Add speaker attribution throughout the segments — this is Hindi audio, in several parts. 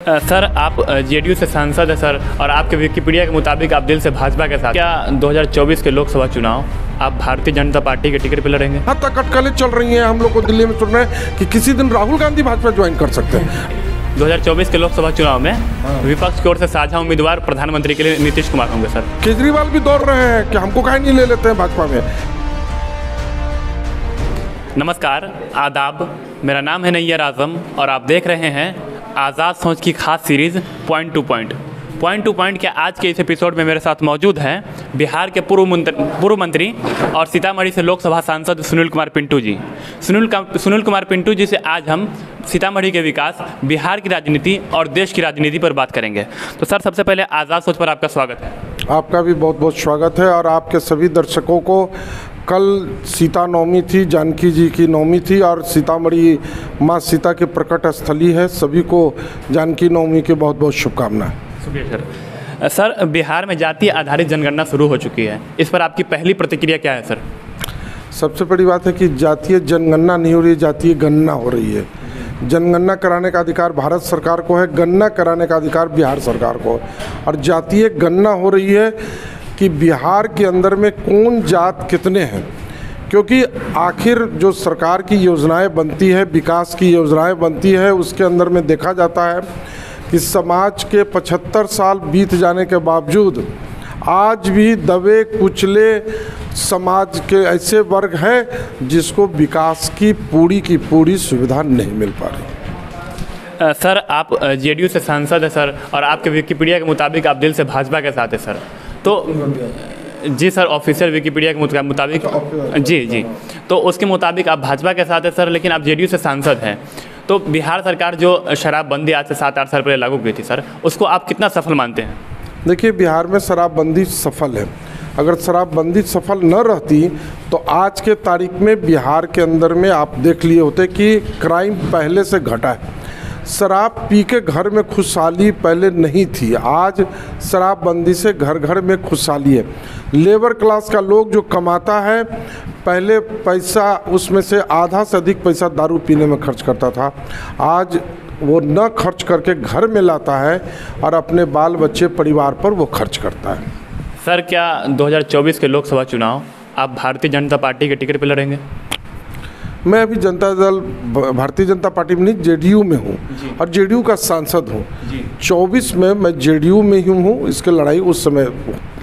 Speaker 1: सर आप जेडीयू से सांसद है सर, और आपके विकिपीडिया के मुताबिक आप दिल से भाजपा के साथ, क्या 2024 के लोकसभा चुनाव आप भारतीय जनता पार्टी के टिकट पर लड़ेंगे?
Speaker 2: हाँ, तक अटकलें चल रही हैं। हम लोग को दिल्ली में सुन रहे हैं कि किसी दिन राहुल गांधी भाजपा ज्वाइन कर सकते हैं।
Speaker 1: 2024 के लोकसभा चुनाव में विपक्ष की ओर से साझा उम्मीदवार प्रधानमंत्री के लिए नीतीश कुमार होंगे सर।
Speaker 2: केजरीवाल भी दौड़ रहे हैं कि हमको काहे नहीं ले लेते हैं भाजपा में।
Speaker 1: नमस्कार, आदाब, मेरा नाम है नैयर आजम और आप देख रहे हैं आज़ाद सोच की खास सीरीज़ पॉइंट टू पॉइंट के आज के इस एपिसोड में मेरे साथ मौजूद हैं बिहार के पूर्व मंत्री और सीतामढ़ी से लोकसभा सांसद सुनील कुमार पिंटू जी। सुनील कुमार पिंटू जी से आज हम सीतामढ़ी के विकास, बिहार की राजनीति और देश की राजनीति पर बात करेंगे। तो सर, सबसे पहले आज़ाद सोच पर आपका स्वागत है।
Speaker 2: आपका भी बहुत बहुत स्वागत है और आपके सभी दर्शकों को कल सीता नवमी थी, जानकी जी की नवमी थी और सीतामढ़ी माँ सीता के प्रकट स्थली है। सभी को जानकी नवमी की बहुत बहुत शुभकामनाएं।
Speaker 1: शुक्रिया सर। बिहार में जातीय आधारित जनगणना शुरू हो चुकी है, इस पर आपकी पहली प्रतिक्रिया क्या है सर?
Speaker 2: सबसे बड़ी बात है कि जातीय जनगणना नहीं हो रही है, जातीय गणना हो रही है। जनगणना कराने का अधिकार भारत सरकार को है, गणना कराने का अधिकार बिहार सरकार को है। और जातीय गणना हो रही है कि बिहार के अंदर में कौन जात कितने हैं, क्योंकि आखिर जो सरकार की योजनाएं बनती है, विकास की योजनाएं बनती है, उसके अंदर में देखा जाता है कि समाज के 75 साल बीत जाने के बावजूद आज भी दबे कुचले समाज के ऐसे वर्ग हैं जिसको विकास की पूरी सुविधा नहीं मिल पा रही।
Speaker 1: सर आप जेडीयू से सांसद है सर, और आपके विकिपीडिया के मुताबिक आप दिल से भाजपा के साथ है सर। तो जी सर, ऑफिशियल विकिपीडिया के मुताबिक जी तो उसके मुताबिक आप भाजपा के साथ है सर, लेकिन आप जेडीयू से सांसद हैं। तो बिहार सरकार जो शराबबंदी आज से 7-8 साल पहले लागू की थी सर, उसको आप कितना सफल मानते हैं?
Speaker 2: देखिए, बिहार में शराबबंदी सफल है। अगर शराबबंदी सफल न रहती तो आज के तारीख में बिहार के अंदर में आप देख लिए होते कि क्राइम पहले से घटा है। शराब पी के घर में खुशहाली पहले नहीं थी, आज शराबबंदी से घर घर में खुशहाली है। लेबर क्लास का लोग जो कमाता है, पहले पैसा उसमें से आधा से अधिक पैसा दारू पीने में खर्च करता था, आज वो न खर्च करके घर में लाता है और अपने बाल बच्चे परिवार पर वो खर्च करता है।
Speaker 1: सर, क्या 2024 के लोकसभा चुनाव आप भारतीय जनता पार्टी के टिकट पर लड़ेंगे?
Speaker 2: मैं अभी भारतीय जनता पार्टी में नहीं, जेडीयू में हूँ और जेडीयू का सांसद हूँ। 24 में मैं जेडीयू में ही हूँ, इसकी लड़ाई उस समय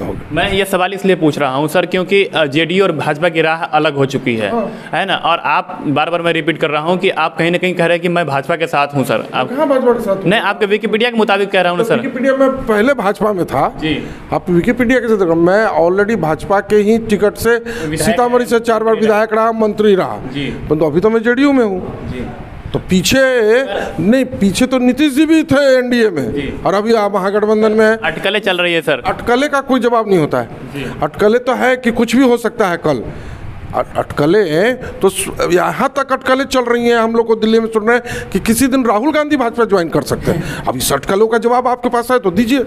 Speaker 2: होगी।
Speaker 1: मैं ये सवाल इसलिए पूछ रहा हूँ सर क्योंकि जेडीयू और भाजपा की राह अलग हो चुकी है ना, और आप बार मैं रिपीट कर रहा हूँ कि आप कहीं ना कहीं कह रहे हैं कि मैं भाजपा के साथ हूँ सर। आप
Speaker 2: कहाँ भाजपा के साथ?
Speaker 1: नहीं, आपके विकिपीडिया के मुताबिक कह रहा हूँ ना सर।
Speaker 2: विकिपीडिया में पहले भाजपा में था जी। आप विकिपीडिया के साथ, मैं ऑलरेडी भाजपा के ही टिकट से सीतामढ़ी से 4 बार विधायक रहा, मंत्री रहा, परंतु अभी तो मैं जेडीयू में हूँ। तो पीछे तो नीतीश जी भी थे एनडीए में और अभी आप महागठबंधन में है।
Speaker 1: अटकलें चल रही है सर।
Speaker 2: अटकलें का कोई जवाब नहीं होता है। अटकलें तो है कि कुछ भी हो सकता है कल। अटकलें तो यहाँ तक अटकलें चल रही हैं। हम लोग को दिल्ली में सुन रहे हैं कि किसी दिन राहुल गांधी भाजपा ज्वाइन कर सकते हैं। अब इस अटकलों का जवाब आपके पास है तो दीजिए।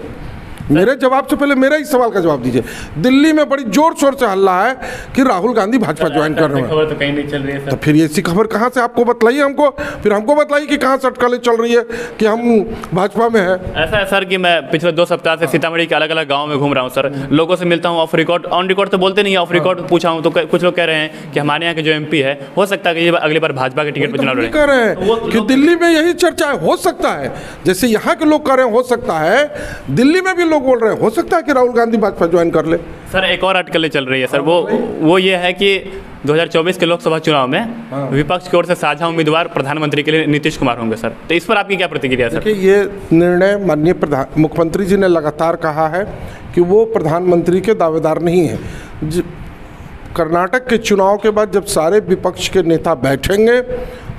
Speaker 2: मेरे जवाब से पहले मेरा ही सवाल का जवाब दीजिए। दिल्ली में बड़ी जोर शोर से हल्ला है कि राहुल गांधी भाजपा ज्वाइन कर रहे हैं।
Speaker 1: खबर तो कहीं नहीं चल रही है सर।
Speaker 2: तो फिर ऐसी खबर कहाँ से आपको बताइए? हमको बताइए कि कहाँ से अटकलें चल रही है कि हम भाजपा में है।
Speaker 1: ऐसा है सर कि मैं पिछले 2 सप्ताह से सीतामढ़ी के अलग अलग गाँव में घूम रहा हूँ सर, लोगों से मिलता हूँ, ऑफ रिकॉर्ड, ऑन रिकॉर्ड तो बोलते नहीं, ऑफ रिकॉर्ड पूछा हूँ तो कुछ लोग कह रहे हैं कि हमारे यहाँ के जो एमपी है, हो सकता है कि अगली बार भाजपा के टिकट पर चुनाव लड़े।
Speaker 2: कह रहे हैं कि दिल्ली में यही चर्चा है, हो सकता है जैसे यहाँ के लोग कह रहे हैं, हो सकता है दिल्ली में भी लोग बोल रहे हैं हो सकता है कि राहुल गांधी भाजपा ज्वाइन कर ले।
Speaker 1: सर, एक और अटकलें चल रही है सर, वो ये है कि 2024 के लोकसभा चुनाव में विपक्ष की ओर से साझा उम्मीदवार प्रधानमंत्री के लिए नीतीश कुमार होंगे सर। तो इस पर आपकी क्या प्रतिक्रिया सर?
Speaker 2: ये निर्णय माननीय मुख्यमंत्री जी ने लगातार कहा है कि वो प्रधानमंत्री के दावेदार नहीं है। कर्नाटक के चुनाव के बाद जब सारे विपक्ष के नेता बैठेंगे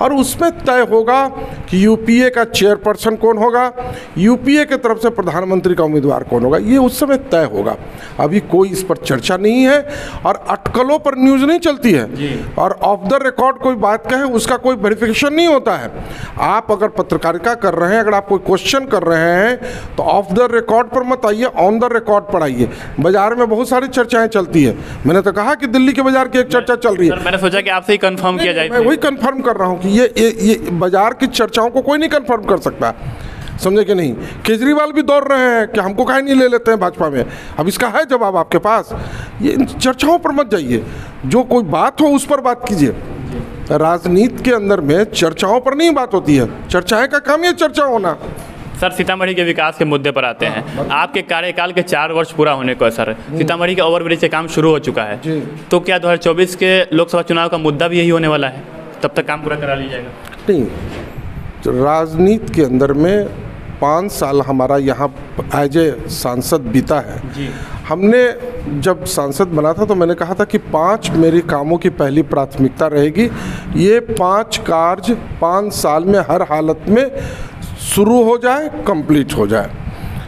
Speaker 2: और उसमें तय होगा कि यूपीए का चेयरपर्सन कौन होगा, यूपीए के तरफ से प्रधानमंत्री का उम्मीदवार कौन होगा, ये उस समय तय होगा। अभी कोई इस पर चर्चा नहीं है और अटकलों पर न्यूज़ नहीं चलती है और ऑफ द रिकॉर्ड कोई बात कहे उसका कोई वेरिफिकेशन नहीं होता है। आप अगर पत्रकारिता कर रहे हैं, अगर आप कोई क्वेश्चन कर रहे हैं तो ऑफ द रिकॉर्ड पर मत आइए, ऑन द रिकॉर्ड पर आइए। बाजार में बहुत सारी चर्चाएँ चलती है। मैंने तो कहा कि दिल्ली के बाजार की एक चर्चा चल रही है।
Speaker 1: मैंने सोचा कि आपसे ही कंफर्म किया जाए।
Speaker 2: मैं वही कंफर्म कर रहा हूँ कि ये बाजार की चर्चाओं को कोई नहीं कंफर्म कर सकता। समझे कि नहीं। केजरीवाल भी दौड़ रहे हैं कि हमको काहे नहीं ले लेते हैं भाजपा में। अब इसका है जवाब आपके पास। ये इन चर्चाओं पर मत जाइए, जो कोई बात हो उस पर बात कीजिए। राजनीति के अंदर में चर्चाओं पर नहीं बात होती है, चर्चाएं का काम है चर्चा होना।
Speaker 1: सर, सीतामढ़ी के विकास के मुद्दे पर आते हैं। आपके कार्यकाल के 4 वर्ष पूरा होने को है सर। सीतामढ़ी के ओवरब्रिज का काम शुरू हो चुका है, तो क्या 2024 के लोकसभा चुनाव का मुद्दा भी यही होने वाला है? तब तक काम पूरा करा लीजिएगा?
Speaker 2: नहीं, राजनीति के अंदर में 5 साल हमारा यहाँ एज ए सांसद बीता है जी। हमने जब सांसद बना था तो मैंने कहा था कि 5 मेरे कामों की पहली प्राथमिकता रहेगी। ये 5 कार्य 5 साल में हर हालत में शुरू हो जाए, कंप्लीट हो जाए।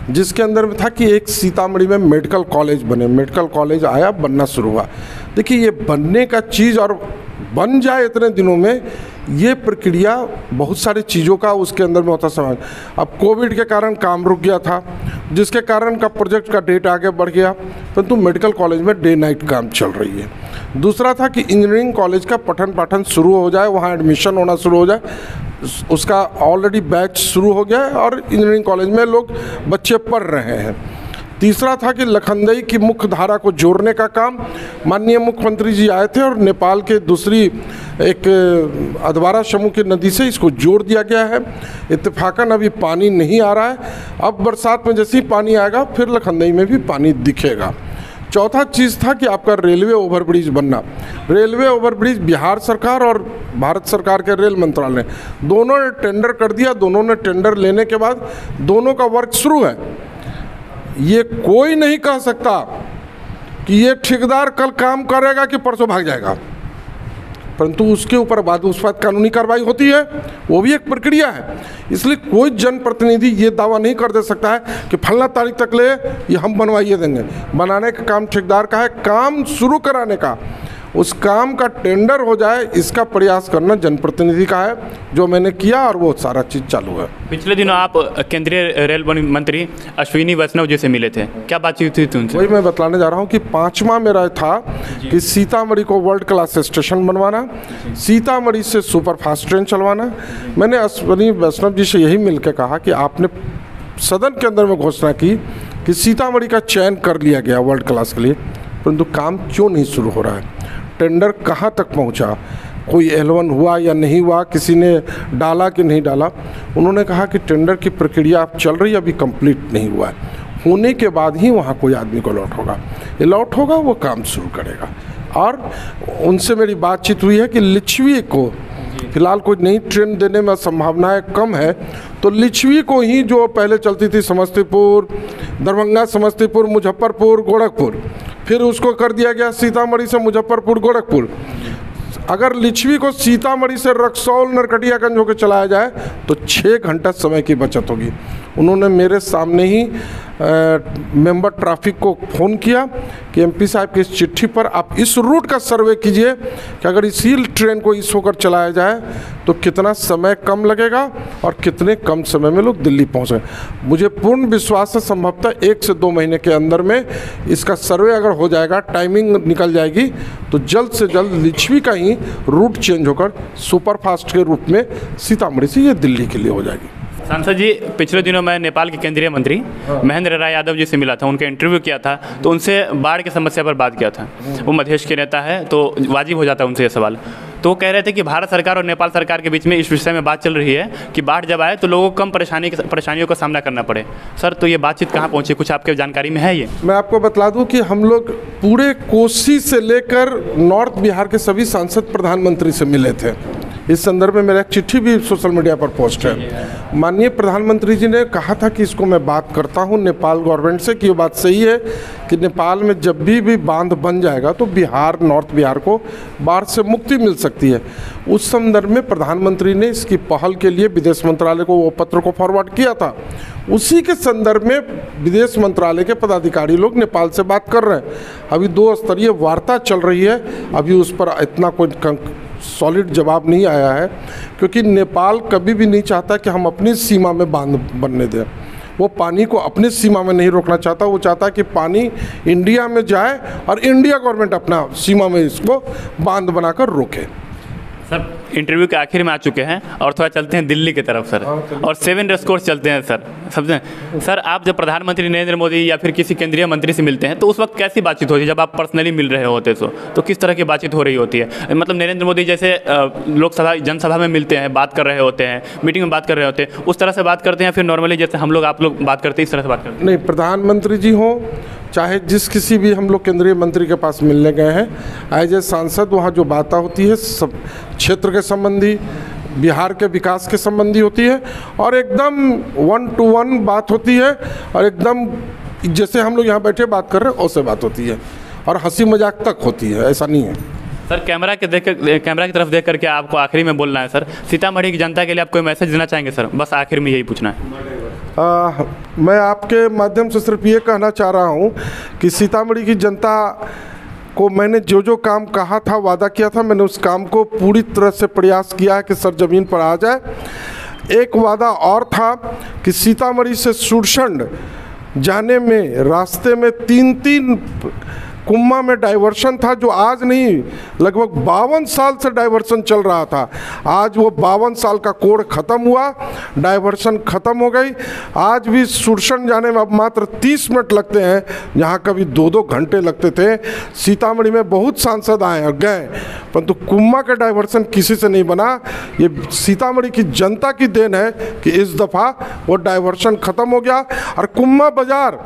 Speaker 2: जिसके अंदर में था कि एक सीतामढ़ी में मेडिकल कॉलेज बने। मेडिकल कॉलेज आया, बनना शुरू हुआ। देखिए, ये बनने का चीज़ और बन जाए इतने दिनों में, ये प्रक्रिया बहुत सारी चीज़ों का उसके अंदर में होता समय। अब कोविड के कारण काम रुक गया था, जिसके कारण का प्रोजेक्ट का डेट आगे बढ़ गया, परंतु मेडिकल कॉलेज में डे नाइट काम चल रही है। दूसरा था कि इंजीनियरिंग कॉलेज का पठन पाठन शुरू हो जाए, वहाँ एडमिशन होना शुरू हो जाए। उसका ऑलरेडी बैच शुरू हो गया है और इंजीनियरिंग कॉलेज में लोग बच्चे पढ़ रहे हैं। तीसरा था कि लखनदेई की मुख्य धारा को जोड़ने का काम। माननीय मुख्यमंत्री जी आए थे और नेपाल के दूसरी एक अधवारा समूह की नदी से इसको जोड़ दिया गया है। इत्तेफाकन अभी पानी नहीं आ रहा है, अब बरसात में जैसे ही पानी आएगा फिर लखनदेई में भी पानी दिखेगा। चौथा चीज़ था कि आपका रेलवे ओवरब्रिज बनना। रेलवे ओवरब्रिज बिहार सरकार और भारत सरकार के रेल मंत्रालय दोनों ने टेंडर कर दिया। दोनों ने टेंडर लेने के बाद दोनों का वर्क शुरू है। ये कोई नहीं कह सकता कि ये ठेकेदार कल काम करेगा कि परसों भाग जाएगा, परंतु उसके ऊपर बाद उस पर कानूनी कार्रवाई होती है, वो भी एक प्रक्रिया है। इसलिए कोई जनप्रतिनिधि ये दावा नहीं कर दे सकता है कि फलना तारीख तक ले ये हम बनवाइए देंगे। बनाने का काम ठेकेदार का है, काम शुरू कराने का, उस काम का टेंडर हो जाए इसका प्रयास करना जनप्रतिनिधि का है, जो मैंने किया और वो सारा चीज़ चालू है।
Speaker 1: पिछले दिनों आप केंद्रीय रेल मंत्री अश्विनी वैष्णव जी से मिले थे, क्या बातचीत हुई थी उनसे?
Speaker 2: वही मैं बतलाने जा रहा हूँ कि 5वां मेरा था कि सीतामढ़ी को वर्ल्ड क्लास स्टेशन बनवाना, सीतामढ़ी से सुपर फास्ट ट्रेन चलवाना। मैंने अश्विनी वैष्णव जी से यही मिल के कहा कि आपने सदन के अंदर में घोषणा की कि सीतामढ़ी का चयन कर लिया गया वर्ल्ड क्लास के लिए, परंतु काम क्यों नहीं शुरू हो रहा है? टेंडर कहाँ तक पहुँचा? कोई L1 हुआ या नहीं हुआ? किसी ने डाला कि नहीं डाला? उन्होंने कहा कि टेंडर की प्रक्रिया अब चल रही है, अभी कंप्लीट नहीं हुआ है, होने के बाद ही वहाँ कोई आदमी को अलॉट होगा। अलॉट होगा वो काम शुरू करेगा। और उनसे मेरी बातचीत हुई है कि लिच्छवी को फिलहाल कोई नई ट्रेन देने में संभावनाएं कम है, तो लिच्छवी को ही जो पहले चलती थी समस्तीपुर, दरभंगा, समस्तीपुर, मुजफ्फरपुर, गोरखपुर, फिर उसको कर दिया गया सीतामढ़ी से मुजफ्फरपुर, गोरखपुर। अगर लिच्छवी को सीतामढ़ी से रक्सौल, नरकटियागंज होकर चलाया जाए तो 6 घंटा समय की बचत होगी। उन्होंने मेरे सामने ही मेंबर ट्रैफिक को फ़ोन किया कि एमपी साहब की इस चिट्ठी पर आप इस रूट का सर्वे कीजिए कि अगर इसी ट्रेन को इस होकर चलाया जाए तो कितना समय कम लगेगा और कितने कम समय में लोग दिल्ली पहुँचे। मुझे पूर्ण विश्वास है संभवतः 1 से 2 महीने के अंदर में इसका सर्वे अगर हो जाएगा, टाइमिंग निकल जाएगी, तो जल्द से जल्द लिच्छवी का ही रूट चेंज होकर सुपरफास्ट के रूप में सीतामढ़ी से ये दिल्ली के लिए हो जाएगी।
Speaker 1: सांसद जी, पिछले दिनों मैं नेपाल के केंद्रीय मंत्री महेंद्र राय यादव जी से मिला था, उनका इंटरव्यू किया था, तो उनसे बाढ़ की समस्या पर बात किया था। वो मधेश के नेता है तो वाजिब हो जाता है उनसे ये सवाल। तो वो कह रहे थे कि भारत सरकार और नेपाल सरकार के बीच में इस विषय में बात चल रही है कि बाढ़ जब आए तो लोगों को कम परेशानियों का सामना करना पड़े। सर, तो ये बातचीत कहाँ पहुँची, कुछ आपके जानकारी में है? ये
Speaker 2: मैं आपको बतला दूं कि हम लोग पूरे कोसी से लेकर नॉर्थ बिहार के सभी सांसद प्रधानमंत्री से मिले थे। इस संदर्भ में मेरा एक चिट्ठी भी सोशल मीडिया पर पोस्ट है। माननीय प्रधानमंत्री जी ने कहा था कि इसको मैं बात करता हूं नेपाल गवर्नमेंट से कि ये बात सही है कि नेपाल में जब भी बांध बन जाएगा तो बिहार, नॉर्थ बिहार को बाढ़ से मुक्ति मिल सकती है। उस संदर्भ में प्रधानमंत्री ने इसकी पहल के लिए विदेश मंत्रालय को वो पत्र को फॉरवर्ड किया था। उसी के संदर्भ में विदेश मंत्रालय के पदाधिकारी लोग नेपाल से बात कर रहे हैं। अभी 2 स्तरीय वार्ता चल रही है, अभी उस पर इतना कोई सॉलिड जवाब नहीं आया है, क्योंकि नेपाल कभी भी नहीं चाहता कि हम अपनी सीमा में बांध बनने दें। वो पानी को अपनी सीमा में नहीं रोकना चाहता, वो चाहता है कि पानी इंडिया में जाए और इंडिया गवर्नमेंट अपना सीमा में इसको बांध बनाकर रोके।
Speaker 1: सर, इंटरव्यू के आखिर में आ चुके हैं और थोड़ा चलते हैं दिल्ली की तरफ सर, और 7 रेस कोर्स चलते हैं सर। समझे सर, आप जब प्रधानमंत्री नरेंद्र मोदी या फिर किसी केंद्रीय मंत्री से मिलते हैं तो उस वक्त कैसी बातचीत होती है? जब आप पर्सनली मिल रहे होते तो किस तरह की बातचीत हो रही होती है? मतलब नरेंद्र मोदी जैसे लोकसभा जनसभा में मिलते हैं, बात कर रहे होते हैं, मीटिंग में बात कर रहे होते हैं, उस तरह से बात करते हैं, फिर नॉर्मली जैसे हम लोग आप लोग बात करते हैं इस तरह से बात करते हैं?
Speaker 2: नहीं, प्रधानमंत्री जी हों चाहे जिस किसी भी हम लोग केंद्रीय मंत्री के पास मिलने गए हैं, एज ए सांसद वहाँ जो बातें होती है सब क्षेत्र के संबंधी, बिहार के विकास के संबंधी होती है, और एकदम 1 to 1 बात होती है, और एकदम जैसे हम लोग यहाँ बैठे बात कर रहे हैं वैसे बात होती है, और हंसी मजाक तक होती है, ऐसा नहीं है।
Speaker 1: सर कैमरा की तरफ देख करके आपको आखिरी में बोलना है सर, सीतामढ़ी की जनता के लिए आप कोई मैसेज देना चाहेंगे सर? बस आखिर में यही पूछना है।
Speaker 2: मैं आपके माध्यम से सिर्फ ये कहना चाह रहा हूँ कि सीतामढ़ी की जनता को मैंने जो जो काम कहा था, वादा किया था, मैंने उस काम को पूरी तरह से प्रयास किया है कि सरजमीन पर आ जाए। एक वादा और था कि सीतामढ़ी से सुरसंड जाने में रास्ते में 3 कुम्मा में डाइवर्शन था, जो आज नहीं लगभग 52 साल से डाइवर्शन चल रहा था। आज वो 52 साल का कोड ख़त्म हुआ, डाइवर्शन ख़त्म हो गई। आज भी सुरसंड जाने में अब मात्र 30 मिनट लगते हैं, जहाँ कभी 2-2 घंटे लगते थे। सीतामढ़ी में बहुत सांसद आए और गए, परंतु कुम्मा का डाइवर्शन किसी से नहीं बना। ये सीतामढ़ी की जनता की देन है कि इस दफ़ा वो डाइवर्शन ख़त्म हो गया। और कुम्मा बाज़ार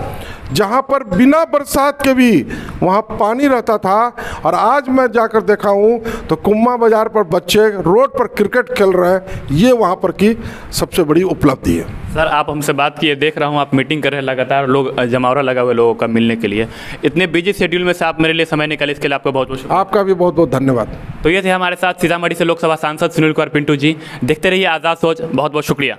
Speaker 2: जहाँ पर बिना बरसात के भी वहाँ पानी रहता था, और आज मैं जाकर देखा हूँ तो कुम्मा बाज़ार पर बच्चे रोड पर क्रिकेट खेल रहे हैं। ये वहाँ पर की सबसे बड़ी उपलब्धि है।
Speaker 1: सर आप हमसे बात किए, देख रहा हूँ आप मीटिंग कर रहे हैं लगातार, लोग जमावड़ा लगा हुए लोगों का मिलने के लिए। इतने बिजी शेड्यूल में से आप मेरे लिए समय निकाले, इसके लिए आपका बहुत बहुत शुक्रिया।
Speaker 2: आपका भी बहुत बहुत धन्यवाद।
Speaker 1: तो ये थे हमारे साथ सीतामढ़ी से लोकसभा सांसद सुनील कुमार पिंटू जी। देखते रहिए आज़ाद सोच। बहुत बहुत शुक्रिया।